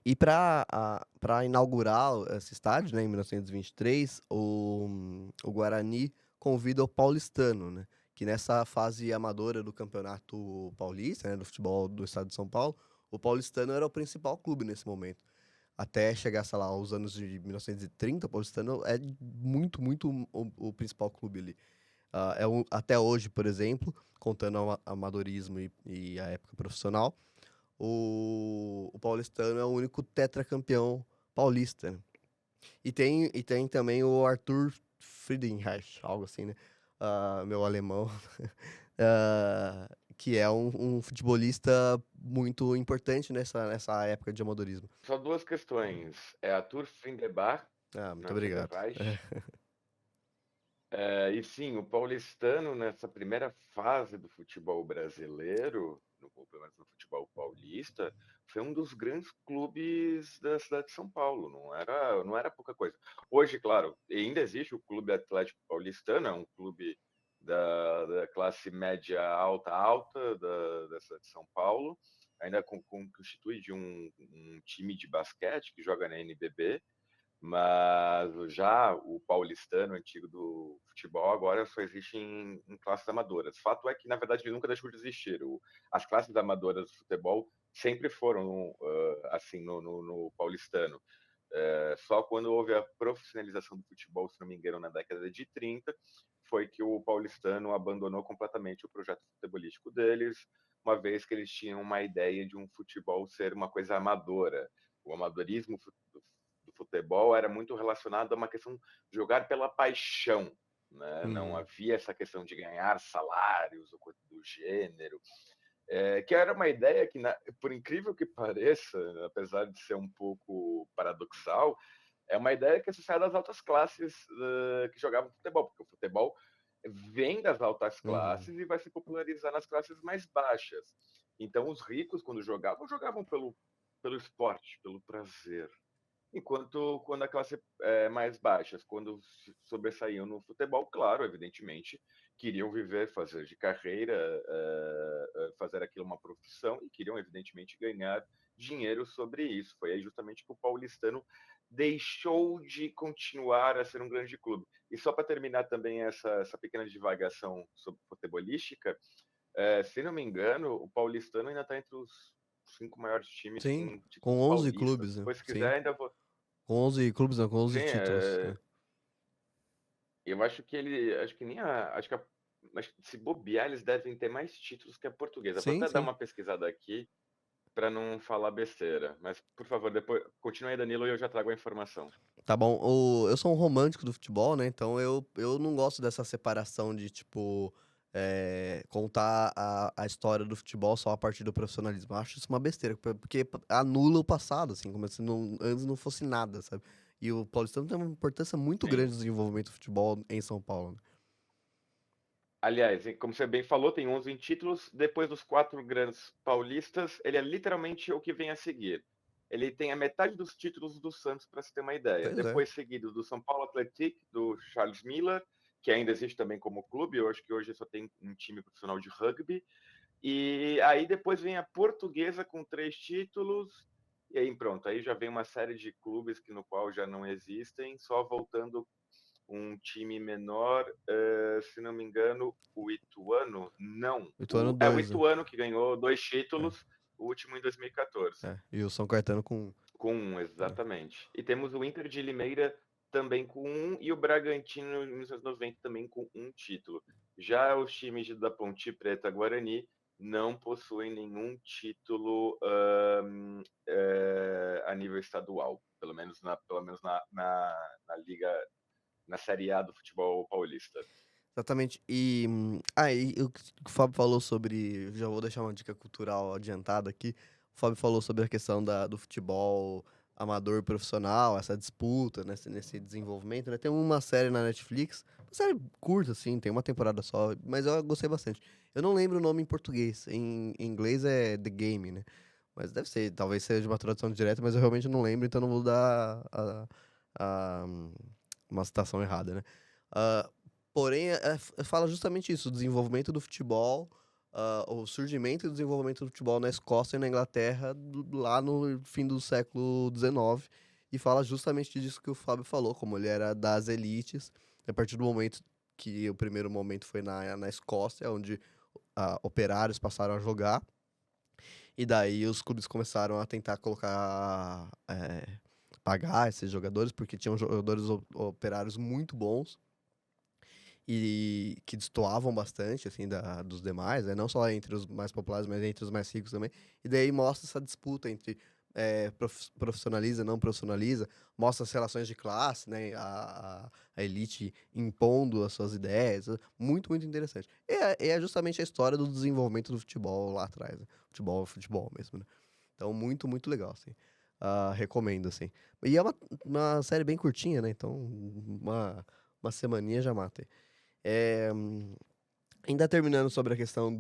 E para inaugurar esse estádio, né, em 1923, o Guarani convida o Paulistano, né, que nessa fase amadora do Campeonato Paulista, né, do futebol do estado de São Paulo, o Paulistano era o principal clube nesse momento. Até chegar, sei lá, aos anos de 1930, o Paulistano é muito o principal clube ali. Até hoje, por exemplo, contando amadorismo e a época profissional, o Paulistano é o único tetracampeão paulista, né? E tem também o Arthur Friedenreich, algo assim, né? Meu alemão. Que é um futebolista muito importante nessa época de amadorismo. Só duas questões. É Arthur Friedenbach, Muito não é obrigado. Friedenreich. E sim, o paulistano, nessa primeira fase do futebol brasileiro, ou pelo menos no futebol paulista, foi um dos grandes clubes da cidade de São Paulo. Não era pouca coisa. Hoje, claro, ainda existe o Clube Atlético Paulistano, é um clube da classe média alta, alta da cidade de São Paulo. Ainda constitui de um time de basquete que joga na NBB, mas já o paulistano antigo do futebol agora só existe em classes amadoras. Fato é que, na verdade, ele nunca deixou de existir. As classes amadoras do futebol sempre foram assim no paulistano. Só quando houve a profissionalização do futebol, se não me engano, na década de 30, foi que o paulistano abandonou completamente o projeto futebolístico deles, uma vez que eles tinham uma ideia de um futebol ser uma coisa amadora. O amadorismo do futebol era muito relacionado a uma questão de jogar pela paixão, né? Não Uhum. havia essa questão de ganhar salários ou coisa do gênero, que era uma ideia que, por incrível que pareça, apesar de ser um pouco paradoxal, é uma ideia que é associada às altas classes que jogavam futebol, porque o futebol vem das altas Uhum. classes e vai se popularizar nas classes mais baixas. Então, os ricos, quando jogavam, jogavam pelo esporte, pelo prazer. Enquanto quando a classe mais baixas, quando sobressaíam no futebol, claro, evidentemente, queriam viver, fazer de carreira, fazer aquilo uma profissão e queriam, evidentemente, ganhar dinheiro sobre isso. Foi aí justamente que o paulistano deixou de continuar a ser um grande clube. E só para terminar também essa pequena divagação sobre futebolística, se não me engano, o paulistano ainda está entre os 5 maiores times Sim, com com títulos 11 paulistas. clubes, né? Depois, se quiser, Sim. ainda vou. Com 11 clubes, não, com 11 Sim, títulos, né? eu acho que acho que nem acho que se bobear, eles devem ter mais títulos que a portuguesa. Vou Sim, até dar sim. uma pesquisada aqui para não falar besteira. Mas, por favor, depois continue aí, Danilo, e eu já trago a informação. Tá bom. Eu sou um romântico do futebol, né? Então eu não gosto dessa separação de, tipo, contar a história do futebol só a partir do profissionalismo. Eu acho isso uma besteira, porque anula o passado, assim, como se antes não fosse nada, sabe? E o Paulistano tem uma importância muito Sim. grande no desenvolvimento do futebol em São Paulo, né? Aliás, como você bem falou, tem 11 títulos. Depois dos quatro grandes paulistas, ele é literalmente o que vem a seguir. Ele tem a metade dos títulos do Santos, para se ter uma ideia. Pois é. Depois, seguido do São Paulo Athletic, do Charles Miller, que ainda existe também como clube. Eu acho que hoje só tem um time profissional de rugby. E aí depois vem a Portuguesa com 3 títulos. E aí pronto, aí já vem uma série de clubes que no qual já não existem, só voltando um time menor, se não me engano, o Ituano, não, Ituano o 2, né? Ituano que ganhou 2 títulos, É, o último em 2014, E o São Caetano com. com um, É. exatamente. E temos o Inter de Limeira também com um, e o Bragantino em 1990 também com um título. Já os times da Ponte Preta Guarani não possuem nenhum título a nível estadual, pelo menos na Liga, na Série A do futebol paulista. Exatamente. E o que o Fábio falou sobre. Já vou deixar uma dica cultural adiantada aqui. O Fábio falou sobre a questão do futebol amador e profissional, essa disputa nesse desenvolvimento, né? Tem uma série na Netflix, uma série curta, assim, tem uma temporada só, mas eu gostei bastante. Eu não lembro o nome em português, em inglês é The Game, né? Mas deve ser, talvez seja uma tradução direta, mas eu realmente não lembro, então não vou dar uma citação errada, né? Ah, Porém, fala justamente isso, o desenvolvimento do futebol, o surgimento e desenvolvimento do futebol na Escócia e na Inglaterra lá no fim do século XIX, e fala justamente disso que o Fábio falou, como ele era das elites, a partir do momento que o primeiro momento foi na Escócia, onde operários passaram a jogar, e daí os clubes começaram a tentar colocar, pagar esses jogadores, porque tinham jogadores operários muito bons e que destoavam bastante, assim, dos demais, né? Não só entre os mais populares, mas entre os mais ricos também. E daí mostra essa disputa entre profissionaliza, não profissionaliza, mostra as relações de classe, né? A elite impondo as suas ideias. Muito, muito interessante. E é justamente a história do desenvolvimento do futebol lá atrás, né? Futebol mesmo, né? Então, muito, muito legal, assim. Recomendo, assim. E é uma série bem curtinha, né? Então, uma semaninha já mata aí. É, ainda terminando sobre a questão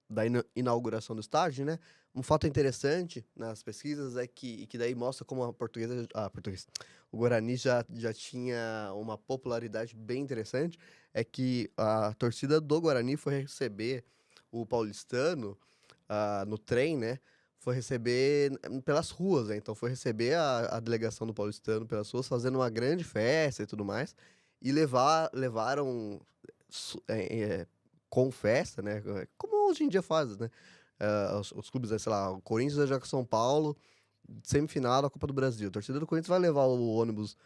da inauguração do estádio, né? Um fato interessante nas pesquisas é que daí mostra como o Guarani já tinha uma popularidade bem interessante, é que a torcida do Guarani foi receber o paulistano no trem, né? Foi receber pelas ruas, né? Então foi receber a delegação do paulistano pelas ruas, fazendo uma grande festa e tudo mais, e levaram com festa, né? Como hoje em dia faz, né? Os clubes, sei lá, o Corinthians vai jogar com São Paulo, semifinal da Copa do Brasil. A torcida do Corinthians vai levar o ônibus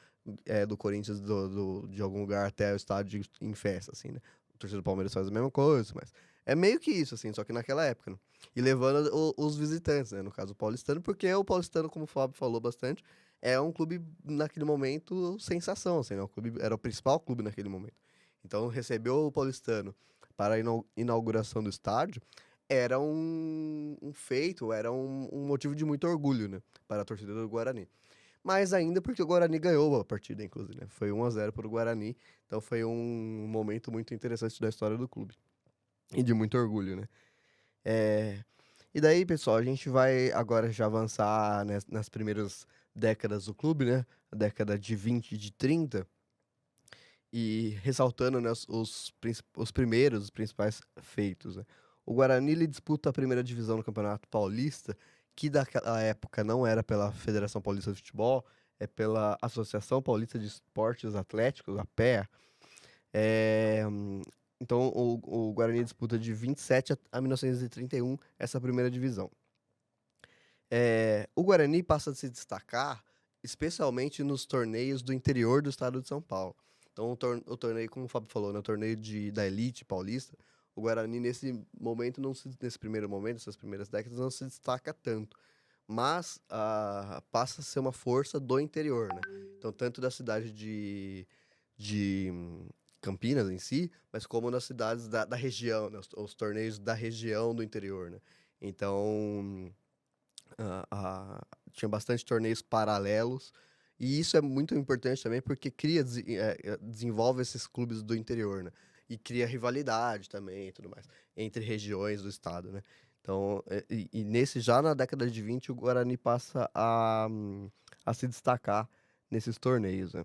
do Corinthians de algum lugar até o estádio em festa, assim, né? A torcida do Palmeiras faz a mesma coisa, mas é meio que isso, assim, só que naquela época, né? E levando os visitantes, né? No caso, o paulistano, porque o paulistano, como o Fábio falou bastante, é um clube, naquele momento, sensação, assim, né? Era o principal clube naquele momento. Então, recebeu o paulistano para a inauguração do estádio era um feito, era um motivo de muito orgulho, né? Para a torcida do Guarani. Mas ainda porque o Guarani ganhou a partida, inclusive, né? Foi 1-0 para o Guarani, então foi um momento muito interessante da história do clube. E de muito orgulho, né? É, E daí, pessoal, a gente vai agora já avançar nas primeiras décadas do clube, né? A década de 20 e de 30, e ressaltando, né, os principais feitos, né? O Guarani ele disputa a primeira divisão do Campeonato Paulista, que daquela época não era pela Federação Paulista de Futebol, é pela Associação Paulista de Esportes Atléticos, a PEA. É, então o Guarani disputa de 27 a 1931 essa primeira divisão. O Guarani passa a se destacar, especialmente nos torneios do interior do estado de São Paulo. Então, o torneio, como o Fábio falou, né, o torneio da elite paulista, o Guarani, nesse primeiro momento, nessas primeiras décadas, não se destaca tanto. Mas passa a ser uma força do interior, né? Então, tanto da cidade de Campinas em si, mas como nas cidades da região, né? Os torneios da região do interior, né? Então, tinha bastante torneios paralelos, e isso é muito importante também porque desenvolve esses clubes do interior, né? E cria rivalidade também e tudo mais, entre regiões do estado, né? Então, já na década de 20, o Guarani passa a se destacar nesses torneios, né?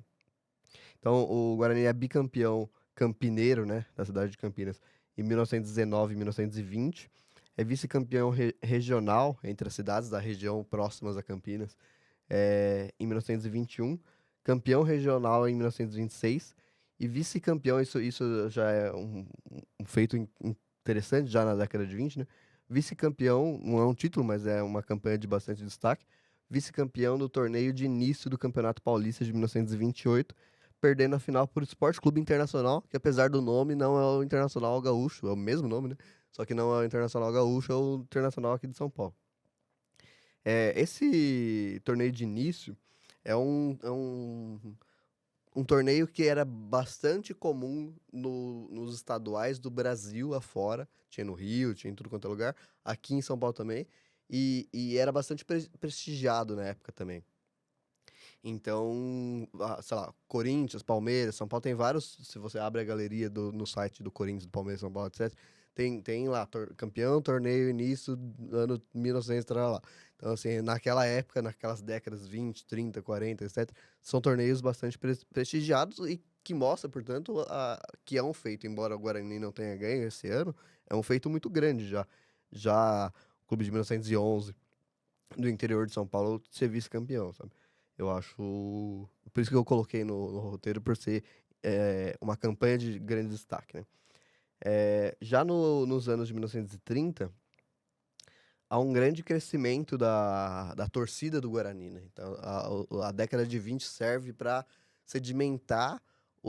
Então, o Guarani é bicampeão campineiro, né, da cidade de Campinas, em 1919 e 1920. É vice-campeão regional entre as cidades da região próximas a Campinas, em 1921. Campeão regional em 1926. E vice-campeão, isso já é um feito interessante já na década de 20, né? Vice-campeão, não é um título, mas é uma campanha de bastante destaque. Vice-campeão do torneio de início do Campeonato Paulista de 1928, perdendo a final por Sport Clube Internacional, que apesar do nome não é o Internacional Gaúcho, é o mesmo nome, né? Só que não é o Internacional Gaúcho, é o Internacional aqui de São Paulo. Esse torneio de início é um torneio que era bastante comum nos estaduais do Brasil afora. Tinha no Rio, tinha em tudo quanto é lugar. Aqui em São Paulo também. E era bastante prestigiado na época também. Então, sei lá, Corinthians, Palmeiras, São Paulo tem vários. Se você abre a galeria no site do Corinthians, do Palmeiras, São Paulo, etc., tem lá, campeão, torneio, início do ano 1900, lá. Então, assim, naquela época, naquelas décadas 20, 30, 40, etc., são torneios bastante prestigiados e que mostra, portanto, que é um feito. Embora o Guarani não tenha ganho esse ano, É um feito muito grande já. Já o clube de 1911, do interior de São Paulo, ser vice-campeão, sabe? Eu acho. Por isso que eu coloquei no roteiro, por ser uma campanha de grande destaque, né? Já nos anos de 1930, há um grande crescimento da torcida do Guarani, né? Então, a década de 20 serve para sedimentar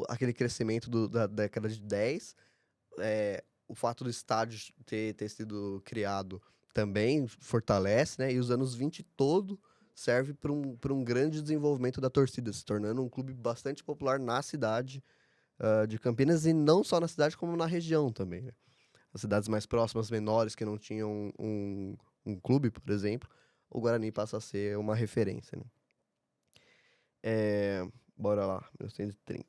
aquele crescimento da década de 10. O fato do estádio ter sido criado também fortalece, né? E os anos 20 todo serve para um grande desenvolvimento da torcida, se tornando um clube bastante popular na cidade de Campinas, e não só na cidade, como na região também, né? As cidades mais próximas, menores, que não tinham um clube, por exemplo, o Guarani passa a ser uma referência, né? Bora lá, 1930.